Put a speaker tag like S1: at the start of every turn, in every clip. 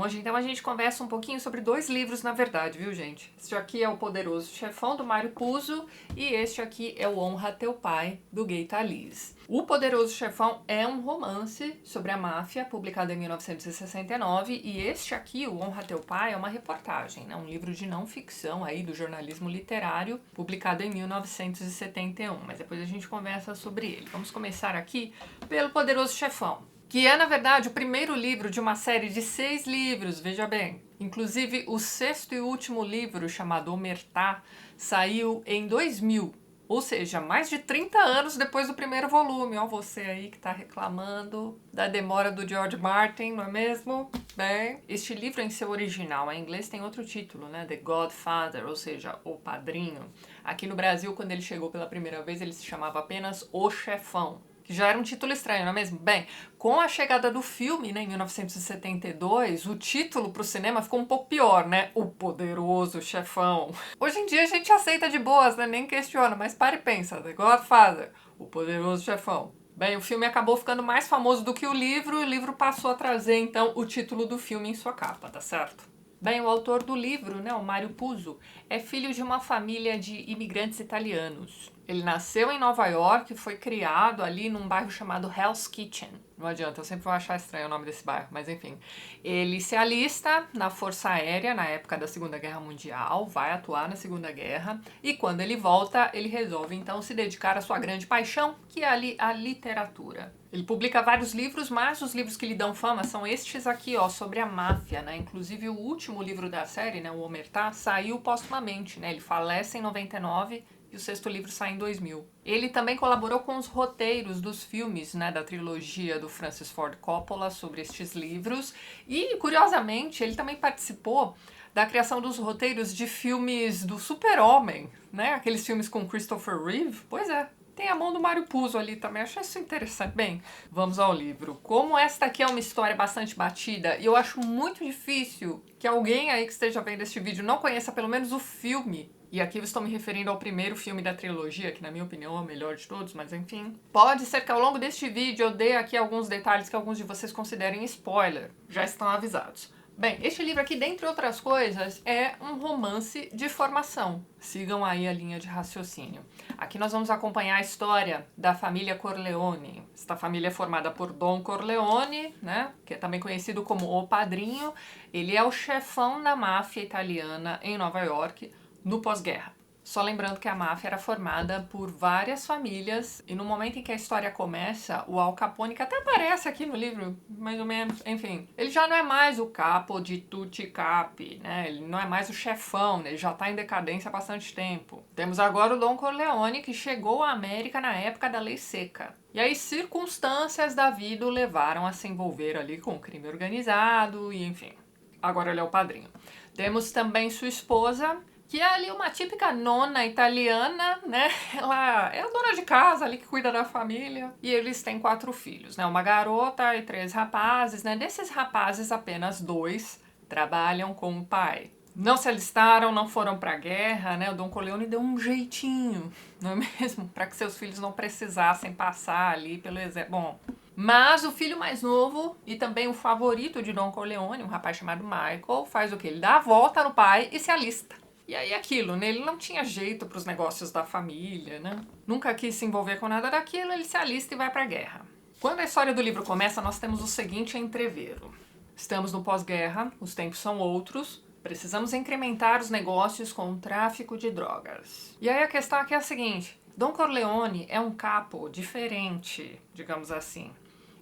S1: Bom, hoje então a gente conversa um pouquinho sobre dois livros, na verdade, viu, gente? Este aqui é O Poderoso Chefão, do Mário Puzo, e este aqui é o Honra Teu Pai, do Gay Talese. O Poderoso Chefão é um romance sobre a máfia, publicado em 1969, e este aqui, o Honra Teu Pai, é uma reportagem, né? Um livro de não ficção aí do jornalismo literário, publicado em 1971, mas depois a gente conversa sobre ele. Vamos começar aqui pelo Poderoso Chefão, que é, na verdade, o primeiro livro de uma série de 6 livros, veja bem. Inclusive, o sexto e último livro, chamado Omertá, saiu em 2000, ou seja, mais de 30 anos depois do primeiro volume. Ó, você aí que está reclamando da demora do George Martin, não é mesmo? Bem, este livro, em seu original, em inglês, tem outro título, né? The Godfather, ou seja, O Padrinho. Aqui no Brasil, quando ele chegou pela primeira vez, ele se chamava apenas O Chefão, que já era um título estranho, não é mesmo? Bem, com a chegada do filme, né, em 1972, o título para o cinema ficou um pouco pior, né? O Poderoso Chefão. Hoje em dia a gente aceita de boas, né? Nem questiona, mas para e pensa. The Godfather, O Poderoso Chefão. Bem, o filme acabou ficando mais famoso do que o livro passou a trazer, então, o título do filme em sua capa, tá certo? Bem, o autor do livro, né, o Mário Puzo, é filho de uma família de imigrantes italianos. Ele nasceu em Nova York e foi criado ali num bairro chamado Hell's Kitchen. Não adianta, eu sempre vou achar estranho o nome desse bairro, mas enfim. Ele se alista na Força Aérea na época da Segunda Guerra Mundial, vai atuar na Segunda Guerra, e quando ele volta, ele resolve então se dedicar à sua grande paixão, que é a literatura. Ele publica vários livros, mas os livros que lhe dão fama são estes aqui, ó, sobre a máfia, né? Inclusive o último livro da série, né, o Omertá, saiu póstumamente, né? Ele falece em 99 e o sexto livro sai em 2000. Ele também colaborou com os roteiros dos filmes, né, da trilogia do Francis Ford Coppola sobre estes livros e, curiosamente, ele também participou da criação dos roteiros de filmes do Super-Homem, né? Aqueles filmes com Christopher Reeve. Pois é. Tem a mão do Mário Puzo ali também, acho isso interessante. Bem, vamos ao livro. Como esta aqui é uma história bastante batida, e eu acho muito difícil que alguém aí que esteja vendo este vídeo não conheça pelo menos o filme, e aqui eu estou me referindo ao primeiro filme da trilogia, que na minha opinião é o melhor de todos, mas enfim. Pode ser que ao longo deste vídeo eu dê aqui alguns detalhes que alguns de vocês considerem spoiler, já estão avisados. Bem, este livro aqui, dentre outras coisas, é um romance de formação. Sigam aí a linha de raciocínio. Aqui nós vamos acompanhar a história da família Corleone. Esta família é formada por Don Corleone, né, que é também conhecido como O Padrinho. Ele é o chefão da máfia italiana em Nova York no pós-guerra. Só lembrando que a máfia era formada por várias famílias e no momento em que a história começa, o Al Capone, que até aparece aqui no livro, mais ou menos, enfim, ele já não é mais o capo de tutti capi, né? Ele não é mais o chefão, né? Ele já está em decadência há bastante tempo. Temos agora o Don Corleone, que chegou à América na época da Lei Seca. E aí circunstâncias da vida o levaram a se envolver ali com o crime organizado e enfim. Agora ele é o padrinho. Temos também sua esposa, que é ali uma típica nona italiana, né? Ela é a dona de casa ali que cuida da família. E eles têm 4 filhos, né? Uma garota e 3 rapazes, né? Desses rapazes, apenas 2 trabalham com o pai. Não se alistaram, não foram pra guerra, né? O Don Corleone deu um jeitinho, não é mesmo? Para que seus filhos não precisassem passar ali pelo exército. Bom, mas o filho mais novo e também o favorito de Don Corleone, um rapaz chamado Michael, faz o quê? Ele dá a volta no pai e se alista. E aí aquilo, né? Ele não tinha jeito para os negócios da família, né? Nunca quis se envolver com nada daquilo, ele se alista e vai para a guerra. Quando a história do livro começa, nós temos o seguinte entrevero. Estamos no pós-guerra, os tempos são outros, precisamos incrementar os negócios com o tráfico de drogas. E aí a questão aqui é a seguinte, Don Corleone é um capo diferente, digamos assim.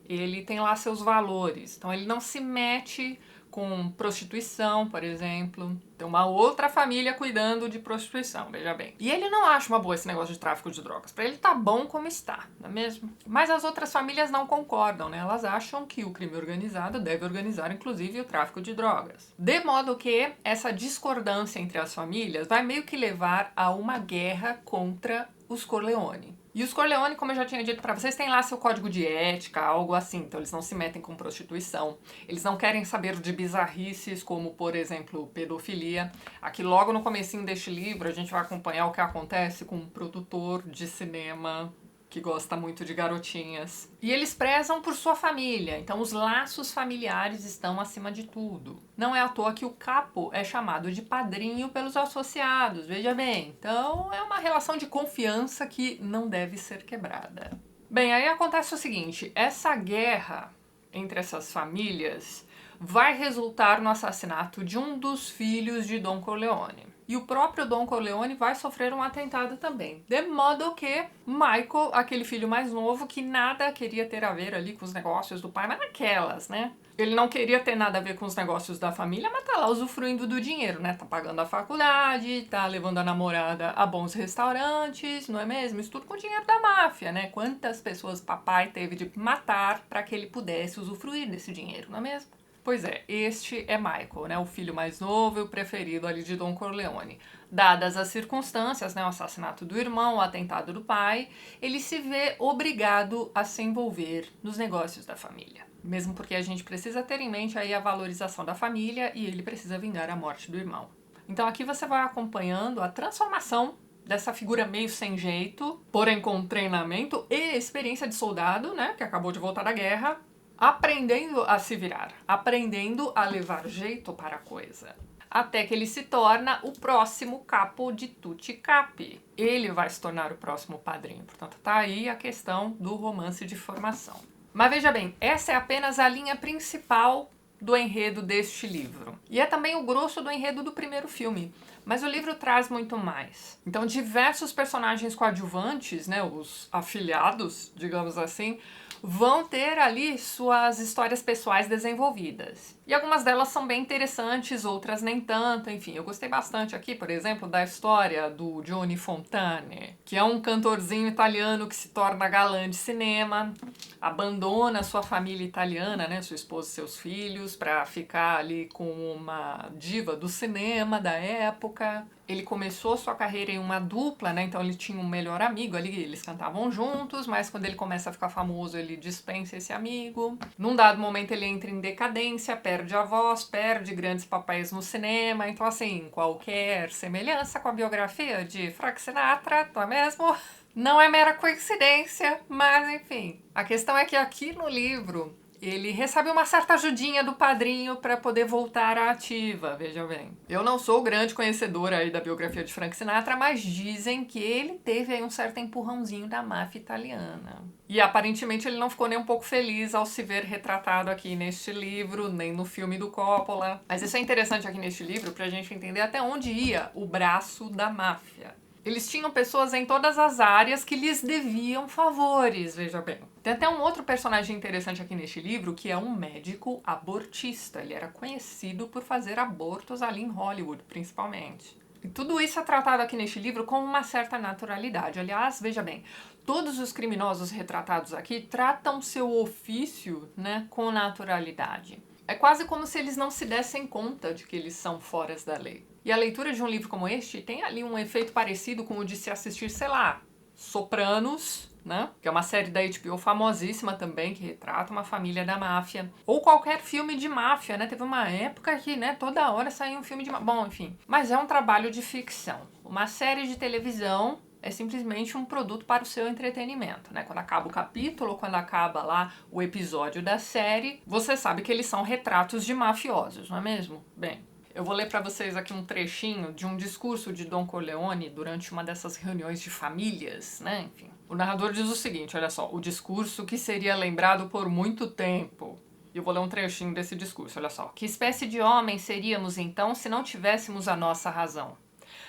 S1: Ele tem lá seus valores, então ele não se mete com prostituição, por exemplo. Tem uma outra família cuidando de prostituição, veja bem. E ele não acha uma boa esse negócio de tráfico de drogas. Pra ele tá bom como está, não é mesmo? Mas as outras famílias não concordam, né? Elas acham que o crime organizado deve organizar, inclusive, o tráfico de drogas. De modo que essa discordância entre as famílias vai meio que levar a uma guerra contra os Corleone. E os Corleone, como eu já tinha dito pra vocês, têm lá seu código de ética, algo assim. Então eles não se metem com prostituição. Eles não querem saber de bizarrices como, por exemplo, pedofilia. Aqui logo no comecinho deste livro a gente vai acompanhar o que acontece com um produtor de cinema que gosta muito de garotinhas. E eles prezam por sua família, então os laços familiares estão acima de tudo. Não é à toa que o capo é chamado de padrinho pelos associados, veja bem. Então é uma relação de confiança que não deve ser quebrada. Bem, aí acontece o seguinte, essa guerra entre essas famílias vai resultar no assassinato de um dos filhos de Don Corleone. E o próprio Don Corleone vai sofrer um atentado também. De modo que Michael, aquele filho mais novo, que nada queria ter a ver ali com os negócios do pai, mas naquelas, né? Ele não queria ter nada a ver com os negócios da família, mas tá lá usufruindo do dinheiro, né? Tá pagando a faculdade, tá levando a namorada a bons restaurantes, não é mesmo? Isso tudo com o dinheiro da máfia, né? Quantas pessoas papai teve de matar para que ele pudesse usufruir desse dinheiro, não é mesmo? Pois é, este é Michael, né, o filho mais novo e o preferido ali de Don Corleone. Dadas as circunstâncias, né, o assassinato do irmão, o atentado do pai, ele se vê obrigado a se envolver nos negócios da família. Mesmo porque a gente precisa ter em mente aí a valorização da família e ele precisa vingar a morte do irmão. Então aqui você vai acompanhando a transformação dessa figura meio sem jeito, porém com treinamento e experiência de soldado, né, que acabou de voltar da guerra, aprendendo a se virar, aprendendo a levar jeito para a coisa. Até que ele se torna o próximo capo de Tutti Capi. Ele vai se tornar o próximo padrinho. Portanto, tá aí a questão do romance de formação. Mas veja bem, essa é apenas a linha principal do enredo deste livro. E é também o grosso do enredo do primeiro filme. Mas o livro traz muito mais. Então, diversos personagens coadjuvantes, né, os afiliados, digamos assim, vão ter ali suas histórias pessoais desenvolvidas. E algumas delas são bem interessantes, outras nem tanto. Enfim, eu gostei bastante aqui, por exemplo, da história do Giovanni Fontane, que é um cantorzinho italiano que se torna galã de cinema, abandona sua família italiana, né, sua esposa e seus filhos, para ficar ali com uma diva do cinema da época. Ele começou sua carreira em uma dupla, né? Então ele tinha um melhor amigo ali, eles cantavam juntos, mas quando ele começa a ficar famoso, ele dispensa esse amigo. Num dado momento ele entra em decadência, perde a voz, perde grandes papéis no cinema. Então, assim, qualquer semelhança com a biografia de Frank Sinatra, não é mesmo? Não é mera coincidência, mas enfim. A questão é que aqui no livro ele recebe uma certa ajudinha do padrinho para poder voltar à ativa, veja bem. Eu não sou grande conhecedora aí da biografia de Frank Sinatra, mas dizem que ele teve aí um certo empurrãozinho da máfia italiana. E aparentemente ele não ficou nem um pouco feliz ao se ver retratado aqui neste livro, nem no filme do Coppola. Mas isso é interessante aqui neste livro pra gente entender até onde ia o braço da máfia. Eles tinham pessoas em todas as áreas que lhes deviam favores, veja bem. Tem até um outro personagem interessante aqui neste livro, que é um médico abortista. Ele era conhecido por fazer abortos ali em Hollywood, principalmente. E tudo isso é tratado aqui neste livro com uma certa naturalidade. Aliás, veja bem, todos os criminosos retratados aqui tratam seu ofício, né, com naturalidade. É quase como se eles não se dessem conta de que eles são fora da lei. E a leitura de um livro como este tem ali um efeito parecido com o de se assistir, sei lá, Sopranos, né? Que é uma série da HBO famosíssima também, que retrata uma família da máfia. Ou qualquer filme de máfia, né? Teve uma época que, né, toda hora saía um filme de máfia. Bom, enfim. Mas é um trabalho de ficção. Uma série de televisão é simplesmente um produto para o seu entretenimento, né? Quando acaba o capítulo, quando acaba lá o episódio da série, você sabe que eles são retratos de mafiosos, não é mesmo? Bem, eu vou ler para vocês aqui um trechinho de um discurso de Don Corleone durante uma dessas reuniões de famílias, né? Enfim, o narrador diz o seguinte, olha só, o discurso que seria lembrado por muito tempo. Eu vou ler um trechinho desse discurso, olha só. Que espécie de homens seríamos então se não tivéssemos a nossa razão?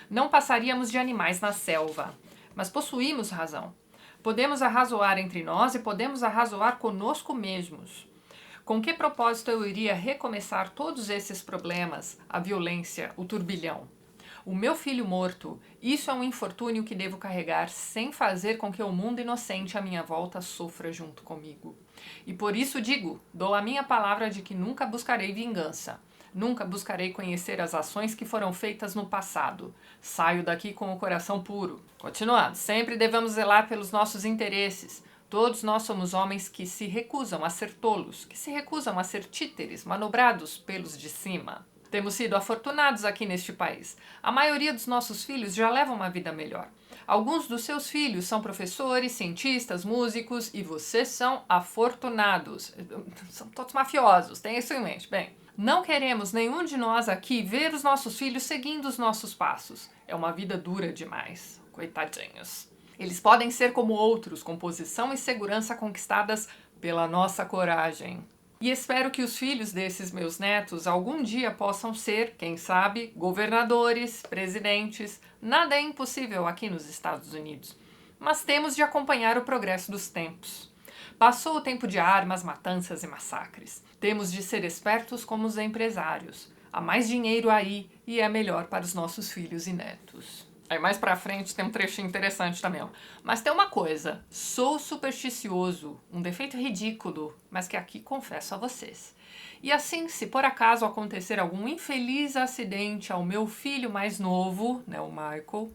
S1: Não passaríamos de animais na selva, mas possuímos razão. Podemos arrazoar entre nós e podemos arrazoar conosco mesmos. Com que propósito eu iria recomeçar todos esses problemas, a violência, o turbilhão? O meu filho morto, isso é um infortúnio que devo carregar sem fazer com que o mundo inocente à minha volta sofra junto comigo. E por isso digo, dou a minha palavra de que nunca buscarei vingança. Nunca buscarei conhecer as ações que foram feitas no passado. Saio daqui com o coração puro. Continuando, sempre devemos zelar pelos nossos interesses. Todos nós somos homens que se recusam a ser tolos, que se recusam a ser títeres, manobrados pelos de cima. Temos sido afortunados aqui neste país. A maioria dos nossos filhos já leva uma vida melhor. Alguns dos seus filhos são professores, cientistas, músicos e vocês são afortunados. São todos mafiosos, tenha isso em mente. Bem, não queremos nenhum de nós aqui ver os nossos filhos seguindo os nossos passos. É uma vida dura demais. Coitadinhos. Eles podem ser como outros, com posição e segurança conquistadas pela nossa coragem. E espero que os filhos desses meus netos algum dia possam ser, quem sabe, governadores, presidentes. Nada é impossível aqui nos Estados Unidos. Mas temos de acompanhar o progresso dos tempos. Passou o tempo de armas, matanças e massacres. Temos de ser espertos como os empresários. Há mais dinheiro aí e é melhor para os nossos filhos e netos. Aí mais pra frente tem um trechinho interessante também, ó. Mas tem uma coisa, sou supersticioso, um defeito ridículo, mas que aqui confesso a vocês. E assim, se por acaso acontecer algum infeliz acidente ao meu filho mais novo, né, o Michael,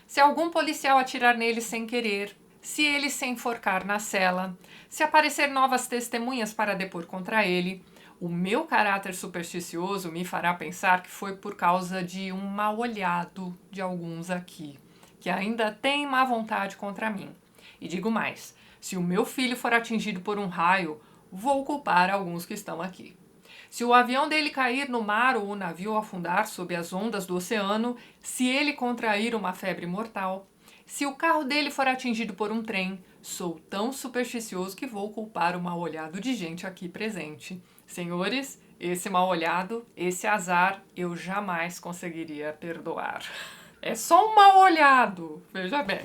S1: se algum policial atirar nele sem querer, se ele se enforcar na cela, se aparecer novas testemunhas para depor contra ele, o meu caráter supersticioso me fará pensar que foi por causa de um mal olhado de alguns aqui, que ainda têm má vontade contra mim. E digo mais, se o meu filho for atingido por um raio, vou culpar alguns que estão aqui. Se o avião dele cair no mar ou o navio afundar sob as ondas do oceano, se ele contrair uma febre mortal, se o carro dele for atingido por um trem, sou tão supersticioso que vou culpar o mal olhado de gente aqui presente. Senhores, esse mal olhado, esse azar, eu jamais conseguiria perdoar. É só um mal olhado, veja bem.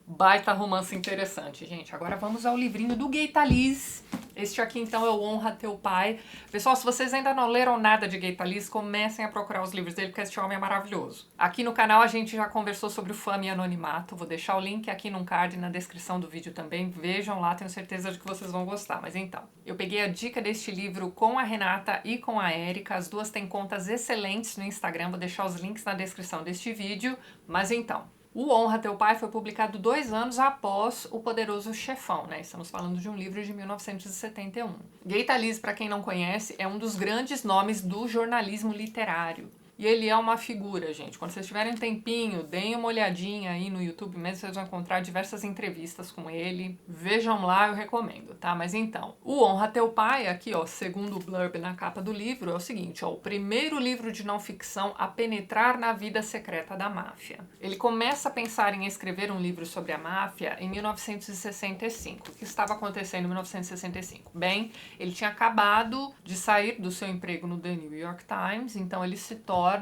S1: Baita romance interessante, gente. Agora vamos ao livrinho do Gaita Liz. Este aqui, então, é o Honra Teu Pai. Pessoal, se vocês ainda não leram nada de Gaita Liz, comecem a procurar os livros dele, porque este homem é maravilhoso. Aqui no canal a gente já conversou sobre o Fama e Anonimato. Vou deixar o link aqui no card e na descrição do vídeo também. Vejam lá, tenho certeza de que vocês vão gostar. Mas então, eu peguei a dica deste livro com a Renata e com a Érica. As duas têm contas excelentes no Instagram. Vou deixar os links na descrição deste vídeo. Mas então, o Honra Teu Pai foi publicado 2 anos após O Poderoso Chefão, né? Estamos falando de um livro de 1971. Gaita Liz, para quem não conhece, é um dos grandes nomes do jornalismo literário. E ele é uma figura, gente. Quando vocês tiverem um tempinho, deem uma olhadinha aí no YouTube mesmo, vocês vão encontrar diversas entrevistas com ele. Vejam lá, eu recomendo, tá? Mas então, o Honra Teu Pai, aqui, ó, segundo o blurb na capa do livro, é o seguinte, ó, o primeiro livro de não ficção a penetrar na vida secreta da máfia. Ele começa a pensar em escrever um livro sobre a máfia em 1965. O que estava acontecendo em 1965? Bem, ele tinha acabado de sair do seu emprego no The New York Times, então ele se torna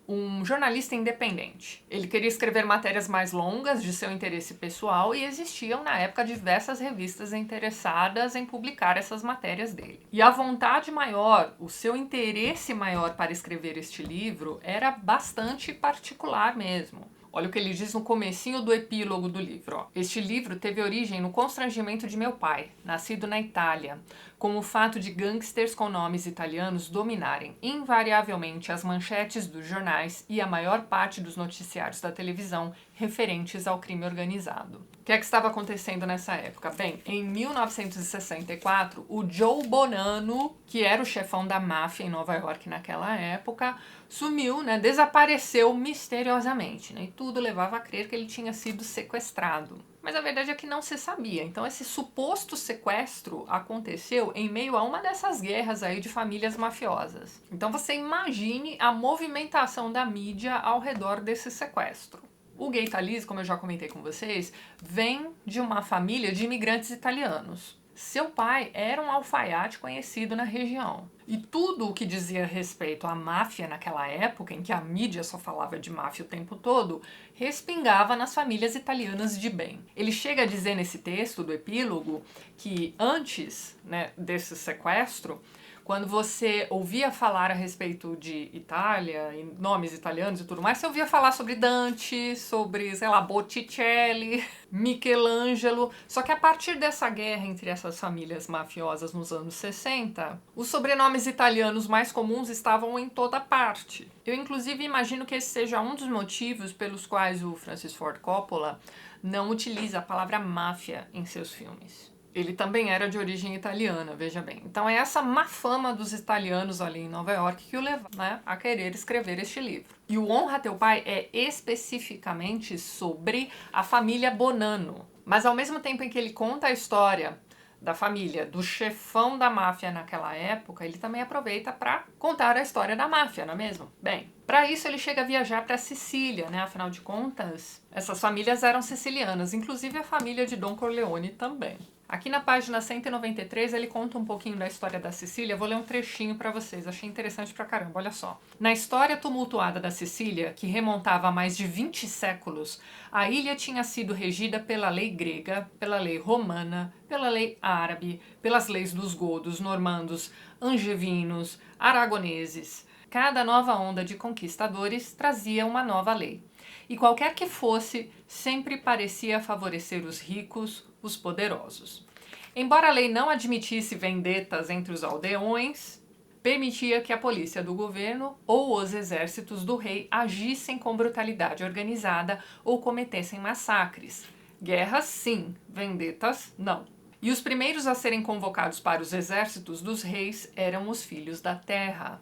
S1: um jornalista independente. Ele queria escrever matérias mais longas de seu interesse pessoal e existiam na época diversas revistas interessadas em publicar essas matérias dele. E a vontade maior, o seu interesse maior para escrever este livro era bastante particular mesmo. Olha o que ele diz no comecinho do epílogo do livro. Ó. Este livro teve origem no constrangimento de meu pai, nascido na Itália, com o fato de gangsters com nomes italianos dominarem invariavelmente as manchetes dos jornais e a maior parte dos noticiários da televisão referentes ao crime organizado. O que é que estava acontecendo nessa época? Bem, em 1964, o Joe Bonanno, que era o chefão da máfia em Nova York naquela época, sumiu, né, desapareceu misteriosamente, né, e tudo levava a crer que ele tinha sido sequestrado. Mas a verdade é que não se sabia. Então esse suposto sequestro aconteceu em meio a uma dessas guerras aí de famílias mafiosas. Então você imagine a movimentação da mídia ao redor desse sequestro. O Gaita Liz, como eu já comentei com vocês, vem de uma família de imigrantes italianos. Seu pai era um alfaiate conhecido na região. E tudo o que dizia respeito à máfia naquela época, em que a mídia só falava de máfia o tempo todo, respingava nas famílias italianas de bem. Ele chega a dizer nesse texto do epílogo que antes, né, desse sequestro, quando você ouvia falar a respeito de Itália, e nomes italianos e tudo mais, você ouvia falar sobre Dante, sobre, sei lá, Botticelli, Michelangelo. Só que a partir dessa guerra entre essas famílias mafiosas nos anos 60, os sobrenomes italianos mais comuns estavam em toda parte. Eu, inclusive, imagino que esse seja um dos motivos pelos quais o Francis Ford Coppola não utiliza a palavra máfia em seus filmes. Ele também era de origem italiana, veja bem. Então é essa má fama dos italianos ali em Nova York que o levou, né, a querer escrever este livro. E o Honra Teu Pai é especificamente sobre a família Bonanno. Mas ao mesmo tempo em que ele conta a história da família, do chefão da máfia naquela época, ele também aproveita para contar a história da máfia, não é mesmo? Bem, para isso ele chega a viajar para Sicília, né? Afinal de contas, essas famílias eram sicilianas, inclusive a família de Don Corleone também. Aqui na página 193 ele conta um pouquinho da história da Sicília. Vou ler um trechinho para vocês, achei interessante pra caramba, olha só. Na história tumultuada da Sicília, que remontava a mais de 20 séculos, a ilha tinha sido regida pela lei grega, pela lei romana, pela lei árabe, pelas leis dos godos, normandos, angevinos, aragoneses. Cada nova onda de conquistadores trazia uma nova lei. E qualquer que fosse, sempre parecia favorecer os ricos, os poderosos. Embora a lei não admitisse vendetas entre os aldeões, permitia que a polícia do governo ou os exércitos do rei agissem com brutalidade organizada ou cometessem massacres. Guerras, sim, vendetas, não. E os primeiros a serem convocados para os exércitos dos reis eram os filhos da terra.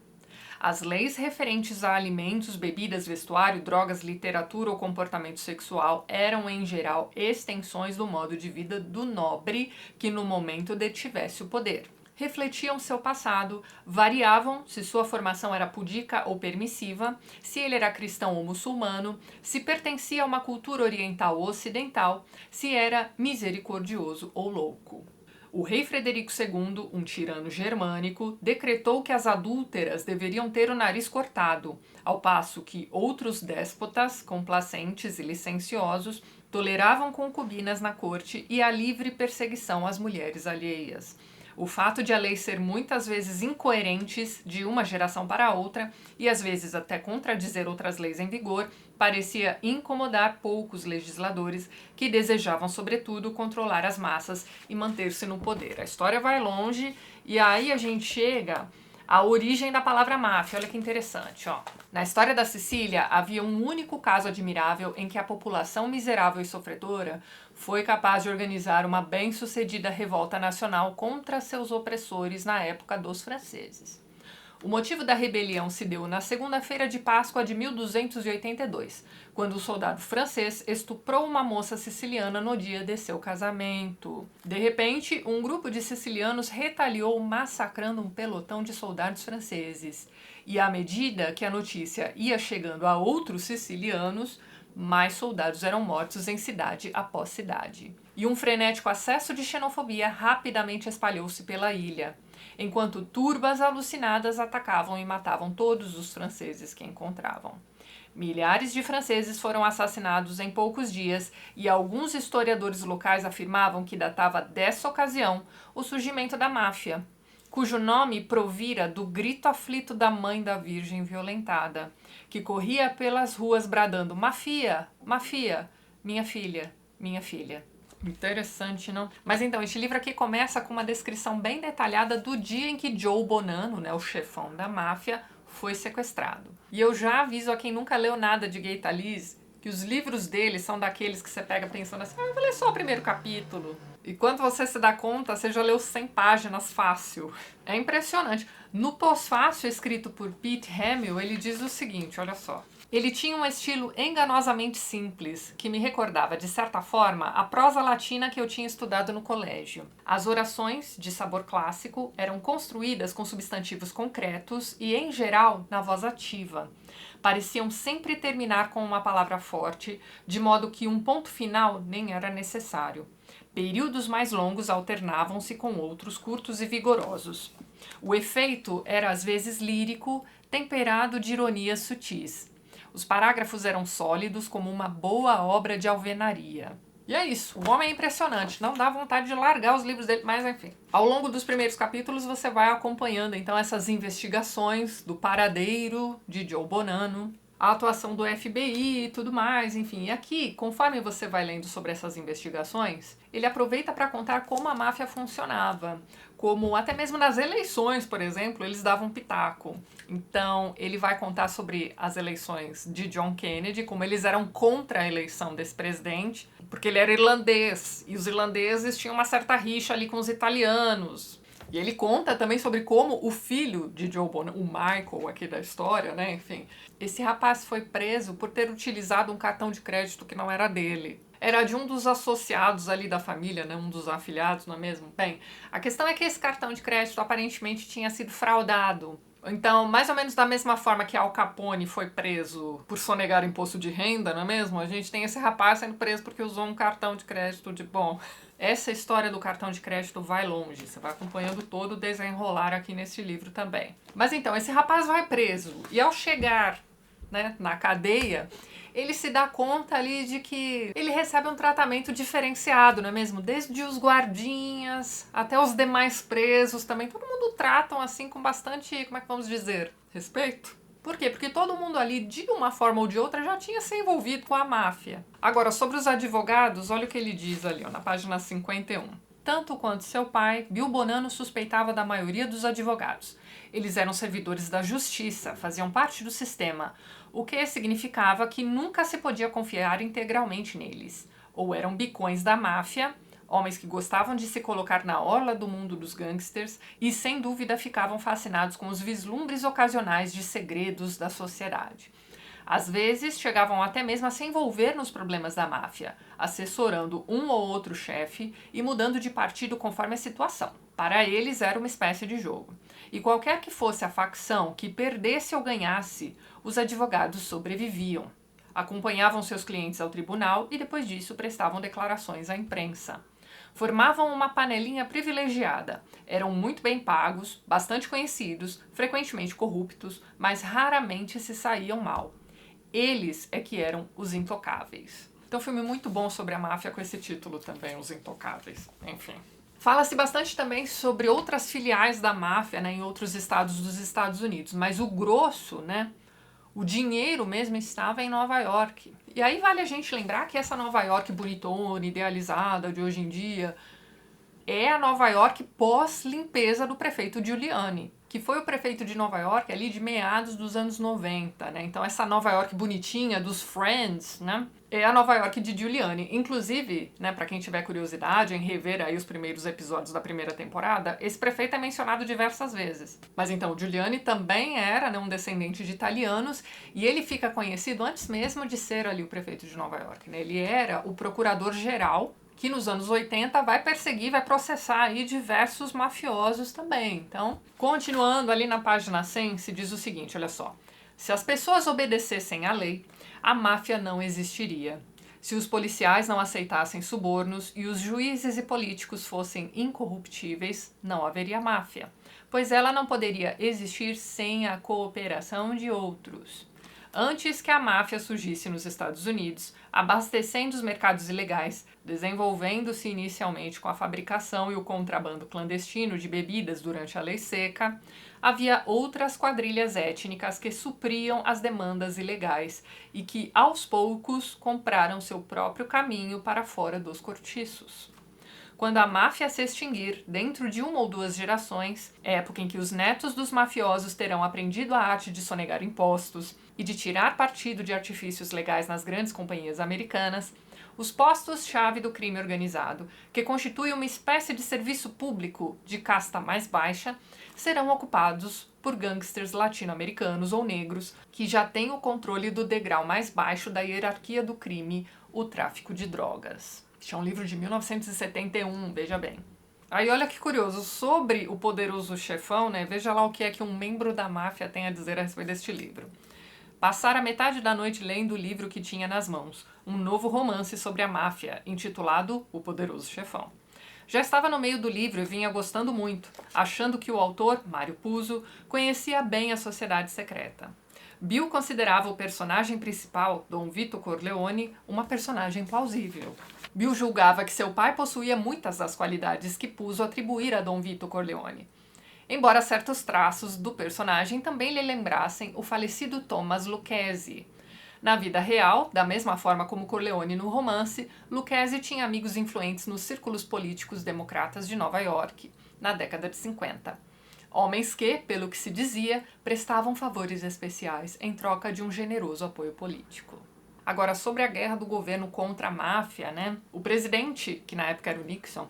S1: As leis referentes a alimentos, bebidas, vestuário, drogas, literatura ou comportamento sexual eram, em geral, extensões do modo de vida do nobre que no momento detivesse o poder. Refletiam seu passado, variavam se sua formação era pudica ou permissiva, se ele era cristão ou muçulmano, se pertencia a uma cultura oriental ou ocidental, se era misericordioso ou louco. O rei Frederico II, um tirano germânico, decretou que as adúlteras deveriam ter o nariz cortado, ao passo que outros déspotas, complacentes e licenciosos, toleravam concubinas na corte e a livre perseguição às mulheres alheias. O fato de a lei ser muitas vezes incoerentes de uma geração para outra e às vezes até contradizer outras leis em vigor parecia incomodar poucos legisladores que desejavam, sobretudo, controlar as massas e manter-se no poder. A história vai longe e aí a gente chega à origem da palavra máfia. Olha que interessante, ó. Na história da Sicília, havia um único caso admirável em que a população miserável e sofredora foi capaz de organizar uma bem-sucedida revolta nacional contra seus opressores na época dos franceses. O motivo da rebelião se deu na segunda-feira de Páscoa de 1282, quando o soldado francês estuprou uma moça siciliana no dia de seu casamento. De repente, um grupo de sicilianos retaliou massacrando um pelotão de soldados franceses. E à medida que a notícia ia chegando a outros sicilianos, mais soldados eram mortos em cidade após cidade. E um frenético acesso de xenofobia rapidamente espalhou-se pela ilha, enquanto turbas alucinadas atacavam e matavam todos os franceses que encontravam. Milhares de franceses foram assassinados em poucos dias e alguns historiadores locais afirmavam que datava dessa ocasião o surgimento da máfia, cujo nome provira do grito aflito da mãe da Virgem violentada, que corria pelas ruas bradando: "Mafia, mafia, minha filha, minha filha". Interessante, não? Mas então, este livro aqui começa com uma descrição bem detalhada do dia em que Joe Bonanno, né, o chefão da máfia, foi sequestrado. E eu já aviso a quem nunca leu nada de Gay Talese que os livros dele são daqueles que você pega pensando assim: eu vou ler só o primeiro capítulo. E quando você se dá conta, você já leu 100 páginas fácil. É impressionante. No pós-fácil, escrito por Pete Hamill, ele diz o seguinte, olha só. Ele tinha um estilo enganosamente simples, que me recordava, de certa forma, a prosa latina que eu tinha estudado no colégio. As orações, de sabor clássico, eram construídas com substantivos concretos e, em geral, na voz ativa. Pareciam sempre terminar com uma palavra forte, de modo que um ponto final nem era necessário. Períodos mais longos alternavam-se com outros curtos e vigorosos. O efeito era às vezes lírico, temperado de ironias sutis. Os parágrafos eram sólidos como uma boa obra de alvenaria. E é isso, o homem é impressionante, não dá vontade de largar os livros dele, mas enfim. Ao longo dos primeiros capítulos você vai acompanhando então essas investigações do paradeiro de Joe Bonanno. a atuação do FBI e tudo mais, enfim. E aqui, conforme você vai lendo sobre essas investigações, ele aproveita para contar como a máfia funcionava, como até mesmo nas eleições, por exemplo, eles davam pitaco. Então, ele vai contar sobre as eleições de John Kennedy, como eles eram contra a eleição desse presidente, porque ele era irlandês, e os irlandeses tinham uma certa rixa ali com os italianos. E ele conta também sobre como o filho de Joe Bonner, o Michael aqui da história, né, enfim, esse rapaz foi preso por ter utilizado um cartão de crédito que não era dele. Era de um dos associados ali da família, né, um dos afilhados, não é mesmo? Bem, a questão é que esse cartão de crédito aparentemente tinha sido fraudado. Então, mais ou menos da mesma forma que Al Capone foi preso por sonegar imposto de renda, não é mesmo? A gente tem esse rapaz sendo preso porque usou um cartão de crédito de bom. Essa história do cartão de crédito vai longe, você vai acompanhando todo o desenrolar aqui nesse livro também. Mas então, esse rapaz vai preso e ao chegar, né, na cadeia, ele se dá conta ali de que ele recebe um tratamento diferenciado, não é mesmo? Desde os guardinhas até os demais presos também, todo mundo tratam assim com bastante, como é que vamos dizer, respeito. Por quê? Porque todo mundo ali, de uma forma ou de outra, já tinha se envolvido com a máfia. Agora, sobre os advogados, olha o que ele diz ali, ó, na página 51. Tanto quanto seu pai, Bill Bonanno suspeitava da maioria dos advogados. Eles eram servidores da justiça, faziam parte do sistema, o que significava que nunca se podia confiar integralmente neles. Ou eram bicões da máfia, homens que gostavam de se colocar na orla do mundo dos gangsters e, sem dúvida, ficavam fascinados com os vislumbres ocasionais de segredos da sociedade. Às vezes, chegavam até mesmo a se envolver nos problemas da máfia, assessorando um ou outro chefe e mudando de partido conforme a situação. Para eles, era uma espécie de jogo. E qualquer que fosse a facção que perdesse ou ganhasse, os advogados sobreviviam. Acompanhavam seus clientes ao tribunal e, depois disso, prestavam declarações à imprensa. Formavam uma panelinha privilegiada. Eram muito bem pagos, bastante conhecidos, frequentemente corruptos, mas raramente se saíam mal. Eles é que eram os intocáveis. Então, um filme muito bom sobre a máfia com esse título também, Os Intocáveis. Enfim. Fala-se bastante também sobre outras filiais da máfia, né, em outros estados dos Estados Unidos, mas o grosso, né, o dinheiro mesmo estava em Nova York. E aí vale a gente lembrar que essa Nova York bonitona, idealizada de hoje em dia, é a Nova York pós-limpeza do prefeito Giuliani, que foi o prefeito de Nova York ali de meados dos anos 90, né? Então essa Nova York bonitinha dos Friends, né? É a Nova York de Giuliani. Inclusive, né, para quem tiver curiosidade em rever aí os primeiros episódios da primeira temporada, esse prefeito é mencionado diversas vezes. Mas então, Giuliani também era, né, um descendente de italianos e ele fica conhecido antes mesmo de ser ali o prefeito de Nova York, né? Ele era o procurador-geral que nos anos 80 vai perseguir, vai processar aí diversos mafiosos também. Então, continuando ali na página 100, se diz o seguinte, olha só. Se as pessoas obedecessem à lei, a máfia não existiria. Se os policiais não aceitassem subornos e os juízes e políticos fossem incorruptíveis, não haveria máfia, pois ela não poderia existir sem a cooperação de outros. Antes que a máfia surgisse nos Estados Unidos, abastecendo os mercados ilegais, desenvolvendo-se inicialmente com a fabricação e o contrabando clandestino de bebidas durante a lei seca, havia outras quadrilhas étnicas que supriam as demandas ilegais e que, aos poucos, compraram seu próprio caminho para fora dos cortiços. Quando a máfia se extinguir dentro de uma ou duas gerações, época em que os netos dos mafiosos terão aprendido a arte de sonegar impostos e de tirar partido de artifícios legais nas grandes companhias americanas, os postos-chave do crime organizado, que constituem uma espécie de serviço público de casta mais baixa, serão ocupados por gangsters latino-americanos ou negros que já têm o controle do degrau mais baixo da hierarquia do crime, o tráfico de drogas. Este é um livro de 1971, veja bem. Aí olha que curioso, sobre o poderoso chefão, né? Veja lá o que é que um membro da máfia tem a dizer a respeito deste livro. Passara metade da noite lendo o livro que tinha nas mãos, um novo romance sobre a máfia, intitulado O Poderoso Chefão. Já estava no meio do livro e vinha gostando muito, achando que o autor, Mário Puzo, conhecia bem a sociedade secreta. Bill considerava o personagem principal, Dom Vito Corleone, uma personagem plausível. Bill julgava que seu pai possuía muitas das qualidades que Puzo atribuíra a Dom Vito Corleone. embora certos traços do personagem também lhe lembrassem o falecido Thomas Lucchesi. Na vida real, da mesma forma como Corleone no romance, Lucchesi tinha amigos influentes nos círculos políticos democratas de Nova York, na década de 50. Homens que, pelo que se dizia, prestavam favores especiais em troca de um generoso apoio político. Agora, sobre a guerra do governo contra a máfia, né? O presidente, que na época era o Nixon,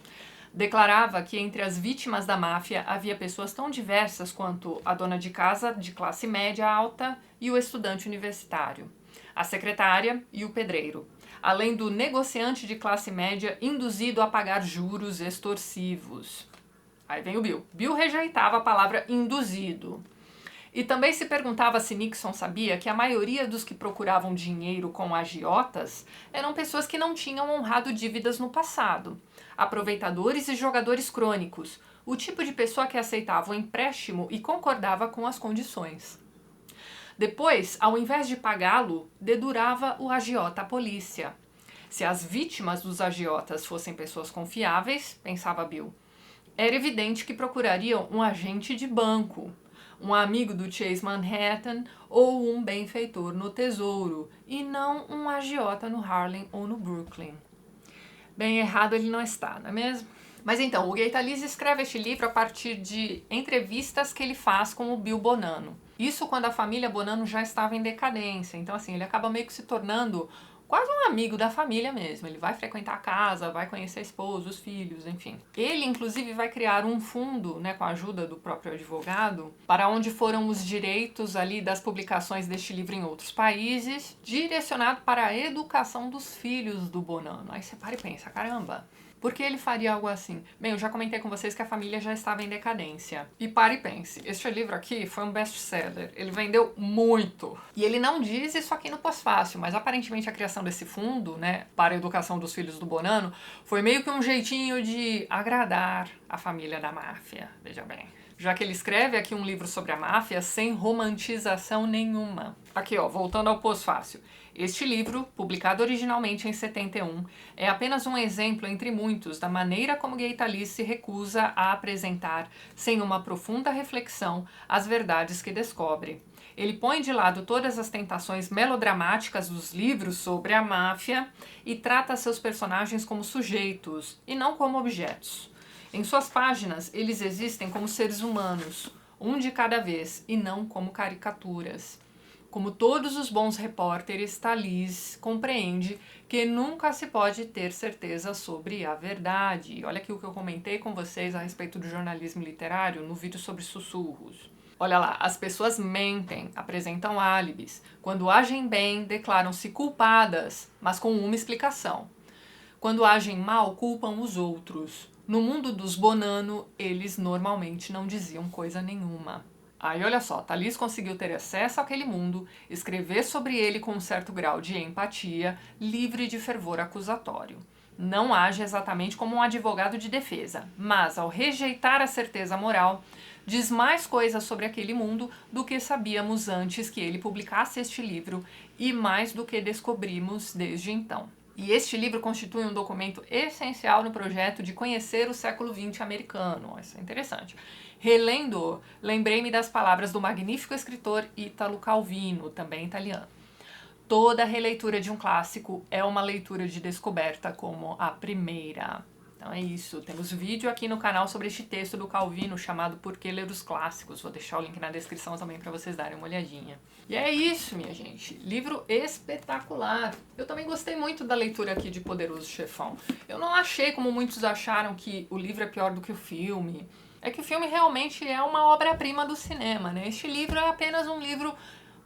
S1: declarava que entre as vítimas da máfia havia pessoas tão diversas quanto a dona de casa de classe média alta e o estudante universitário, a secretária e o pedreiro, além do negociante de classe média induzido a pagar juros extorsivos. Aí vem o Bill. Bill rejeitava a palavra induzido. E também se perguntava se Nixon sabia que a maioria dos que procuravam dinheiro com agiotas eram pessoas que não tinham honrado dívidas no passado, aproveitadores e jogadores crônicos, o tipo de pessoa que aceitava o empréstimo e concordava com as condições. Depois, ao invés de pagá-lo, dedurava o agiota à polícia. Se as vítimas dos agiotas fossem pessoas confiáveis, pensava Bill, era evidente que procurariam um agente de banco, um amigo do Chase Manhattan ou um benfeitor no Tesouro, e não um agiota no Harlem ou no Brooklyn. Bem errado ele não está, não é mesmo? Mas então, o Gay Talese escreve este livro a partir de entrevistas que ele faz com o Bill Bonanno. Isso quando a família Bonanno já estava em decadência, então assim, ele acaba meio que se tornando quase um amigo da família mesmo. Ele vai frequentar a casa, vai conhecer a esposa, os filhos, enfim. Ele, inclusive, vai criar um fundo, né, com a ajuda do próprio advogado, para onde foram os direitos ali das publicações deste livro em outros países, direcionado para a educação dos filhos do Bonanno. Aí você para e pensa, caramba, por que ele faria algo assim? Bem, eu já comentei com vocês que a família já estava em decadência. E pare e pense, este livro aqui foi um best-seller. Ele vendeu muito. E ele não diz isso aqui no pós-fácil, mas aparentemente a criação desse fundo, né, para a educação dos filhos do Bonanno, foi meio que um jeitinho de agradar a família da máfia, veja bem. Já que ele escreve aqui um livro sobre a máfia sem romantização nenhuma. Aqui, ó, voltando ao pós-fácil. Este livro, publicado originalmente em 71, é apenas um exemplo entre muitos da maneira como Gay Talese se recusa a apresentar, sem uma profunda reflexão, as verdades que descobre. Ele põe de lado todas as tentações melodramáticas dos livros sobre a máfia e trata seus personagens como sujeitos e não como objetos. Em suas páginas, eles existem como seres humanos, um de cada vez, e não como caricaturas. Como todos os bons repórteres, Talese compreende que nunca se pode ter certeza sobre a verdade. Olha aqui o que eu comentei com vocês a respeito do jornalismo literário no vídeo sobre sussurros. Olha lá, as pessoas mentem, apresentam álibis. Quando agem bem, declaram-se culpadas, mas com uma explicação. Quando agem mal, culpam os outros. No mundo dos Bonanno, eles normalmente não diziam coisa nenhuma. Aí olha só, Talese conseguiu ter acesso àquele mundo, escrever sobre ele com um certo grau de empatia, livre de fervor acusatório. Não age exatamente como um advogado de defesa, mas ao rejeitar a certeza moral, diz mais coisas sobre aquele mundo do que sabíamos antes que ele publicasse este livro e mais do que descobrimos desde então. E este livro constitui um documento essencial no projeto de conhecer o século XX americano. Isso é interessante. Relendo, lembrei-me das palavras do magnífico escritor Italo Calvino, também italiano. Toda releitura de um clássico é uma leitura de descoberta como a primeira. Então é isso, temos vídeo aqui no canal sobre este texto do Calvino chamado Por que Ler os Clássicos. Vou deixar o link na descrição também para vocês darem uma olhadinha. E é isso, minha gente. Livro espetacular. Eu também gostei muito da leitura aqui de Poderoso Chefão. Eu não achei, como muitos acharam, que o livro é pior do que o filme. É que o filme realmente é uma obra-prima do cinema, né? Este livro é apenas um livro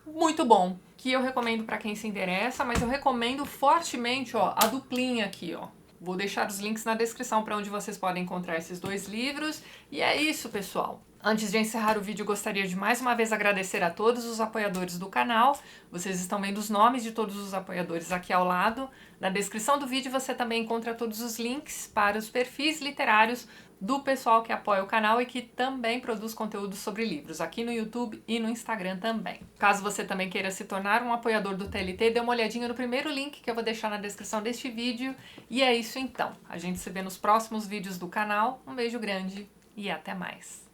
S1: muito bom, que eu recomendo para quem se interessa, mas eu recomendo fortemente, ó, a duplinha aqui, ó. Vou deixar os links na descrição para onde vocês podem encontrar esses dois livros. E é isso, pessoal. Antes de encerrar o vídeo, gostaria de mais uma vez agradecer a todos os apoiadores do canal. Vocês estão vendo os nomes de todos os apoiadores aqui ao lado. Na descrição do vídeo você também encontra todos os links para os perfis literários do pessoal que apoia o canal e que também produz conteúdo sobre livros, aqui no YouTube e no Instagram também. Caso você também queira se tornar um apoiador do TLT, dê uma olhadinha no primeiro link que eu vou deixar na descrição deste vídeo. E é isso então. A gente se vê nos próximos vídeos do canal. Um beijo grande e até mais.